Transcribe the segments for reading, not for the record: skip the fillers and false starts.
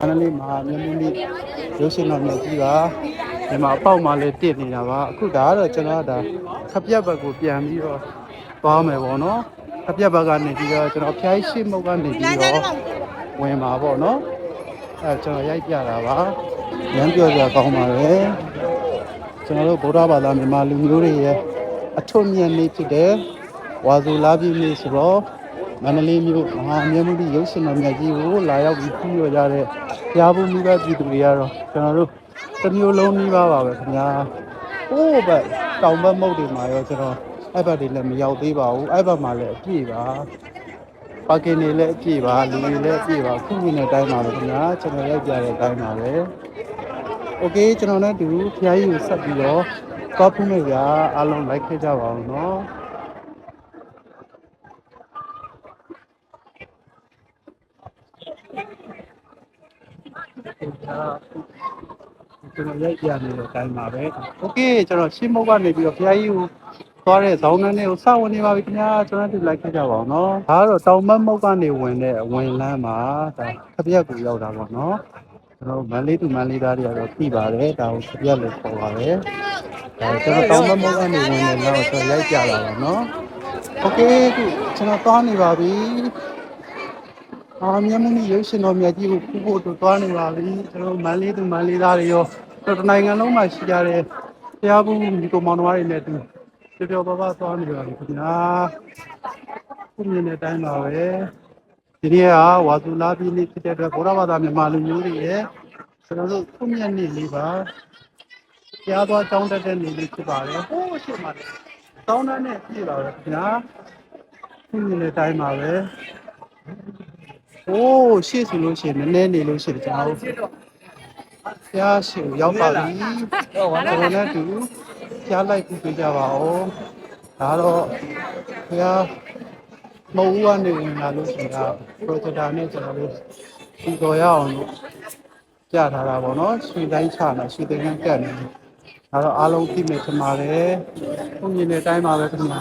မန္တလေးမှာမြို့မိရုပ်ရှင်တော်မြတ်ကြီးပါဒီမှာအပေါက်မှာလည်းတည်နေတာပါအခုဒါကတော့ကျွန်တော်ဒါခပြက်ဘက်ကိုပြန်ပြီးတော့သွားမယ်ပေါ့နော်ခပြက်ဘက်ကနေပြီးတော့ကျွန်တော်ဖျားရှိမုတ်ကနေပြီးတော့ဝင်မှာပေါ့နော်ကျွန်တော်ရိုက်ပြတာပါရမ်းပြောကြကောင်းပါတယ်ကျွန်တော်တို့ဗုဒ္ဓဘာသာမြန်မာလူမျိုးတွေရဲ့အထွတ်မြတ်နေ့ဖြစ်တဲ့ဝါဆိုလပြည့်နေ့ဆိုတော့မန္တလေးမြို့မဟာမြတ်မုဒ္ဒရုပ်ရှင်တော်မြတ်ကြီးကိုလာရောက်ပြီးကြည့်ရကြတဲ့ကြားဖို့မိဘပြည်သူတွေကတော့ကျွန်တော်တို့တစ်မျိုးလုံးမိဘပါပဲခင်ဗျာဟိုးဘက်တောင်ဘက်မုတ်တွေမှာရောကျွန်တော်အဲ့ဘက်တွေလည်းမရောက်သေးပါဘူးအဲ့ဘက်မှာလည်းအပြည့်ပါပါကင်တွေလည်းအပြည့်ပါလူတွေလည်းအပြည့်ပါခုမြင်တဲ့အတိုင်းပါပဲခင်ဗျာကျွန်တော်ရိုက်ပြတဲ့အတိုင်းပါပဲโอเคကျွန်တော်နဲ့တူဖျားကြီးကိုဆက်ပြီးတော့သွားဖို့မယ်ဗျာအားလုံးလိုက်ခဲ့ကြပါအောင်နော်ကျွန်တော်ရိုက်ပြနေတဲ့အတိုင်းပါပဲโอเคကျွန်တော်ရှင်းမုတ်ကနေပြီးတော့ဖျားကြီးကိုသွားတဲ့ဇောင်းနှန်းလေးကိုစဝင်နေပါပြီခင်ဗျာကျွန်တော်တို့လိုက်ခဲ့ကြပါအောင်နော်ဒါကတော့တောင်မတ်မုတ်ကနေဝင်တဲ့ဝင်လမ်းမှာဒါခပြက်ကိုရောက်တာပေါ့နော်ကျွန်တော်မန္တလေးသူမန္တလေးသားတွေကတော့သိပါတယ်ဒါကိုခပြက်လို့ခေါ်ပါတယ်ဒါကျွန်တော်တောင်မတ်မုတ်ကနေဝင်တဲ့လမ်းကိုကျွန်တော်ရိုက်ပြလာပါနော်โอเคခုကျွန်တော်သွားနေပါပြီမြတ်မုနိရုပ်ရှင်တော်မြတ်ကြီးကိုဖူးဖို့တို့သွားနေပါပြီကျွန်တော်မန္တလေးသူမန္တလေးသားတွေရောတော်တနိုင်ငံလုံးမှာရှိကြတဲ့ဖျားဘူးဒီကောင်မောင်နှမတွေနဲ့တူပျော်ပျော်ပါပါသွားနေပါပြီခင်ဗျာခုမြင်တဲ့အတိုင်းပါပဲဒီနေ့ကဝါစုလာပြည်နေ့ဖြစ်တဲ့အတွက်ဗုဒ္ဓဘာသာမြန်မာလူမျိုးတွေရဲ့ကျွန်တော်တို့ခုမြတ်နေ့လေးပါကြားသွားကြောင်းတက်တဲ့နေ့လေးဖြစ်ပါတယ်ဟိုးရှိမှတယ်တောင်းတန်းနဲ့ပြည့်ပါပဲခင်ဗျာခုမြင်တဲ့အတိုင်းပါပဲโอ้ရှေ့ဆိုလို့ရှိရင်နည်းနည်းနေလို့ရှိရင်ကျွန်တော်တို့ဖျားရှိရောက်ပါပြီကျွန်တော်လည်းတူဖျားလိုက်ပြီးပြကြပါဦးဒါတော့ဖျားမဟုတ်ဘူးကနေဝင်လာလို့ရှိတာပရိုဂျက်တာနဲ့ကျွန်တော်တို့ဒီတော်ရအောင်လို့ကြားထားတာပေါ့နော်ရွှေတိုင်းချတာရွှေသိန်းကတ်နေဒါတော့အားလုံးသိမယ်ထင်ပါတယ်ခုမြင်တဲ့အတိုင်းပါပဲခင်ဗျာ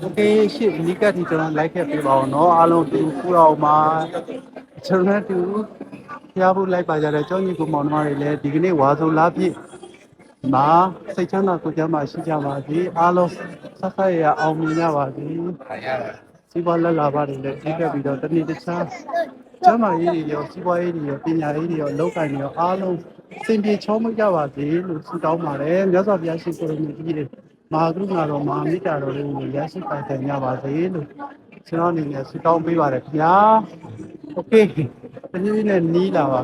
โอเคရှေ့နီးကတ်ဒီကျွန်တော်လိုက်ခဲ့ပေးပါအောင်နော်အားလုံးဒီခုတော့မှာကျွန်တော်တို့ဖျားဖို့လိုက်ပါကြတဲ့ကျောင်းကြီးကိုမောင်နှမတွေလည်းဒီကနေ့ဝါဆိုလာပြည့်မှာစိတ်ချမ်းသာကိုယ်ကျမ်းရှိကြပါစေအားလုံးဆက်ဆက်ရအောင်မြင်ကြပါစေစီးပွားလက်လာပါတယ်လည်းကြီးခဲ့ပြီးတော့တနေ့တခြားကျမ်းမာရေးတွေရောစီးပွားရေးတွေရောပညာရေးတွေရောအလုပ်ကိုင်တွေရောအားလုံးစင်ပြေချောမွေ့ကြပါစေလို့ဆုတောင်းပါတယ်မြတ်စွာဘုရားရှိခိုးတော်မူကြီးတွေမဟာကရုဏာတော်မဟာမေတ္တာတော်တွေကိုရရှိပိုင်ဆိုင်ကြပါစေလို့ကျွန်တော်အနေနဲ့ဆုတောင်းပေးပါတယ်ခင်ဗျာโอเคတနည်းနဲ့နီးလာပါ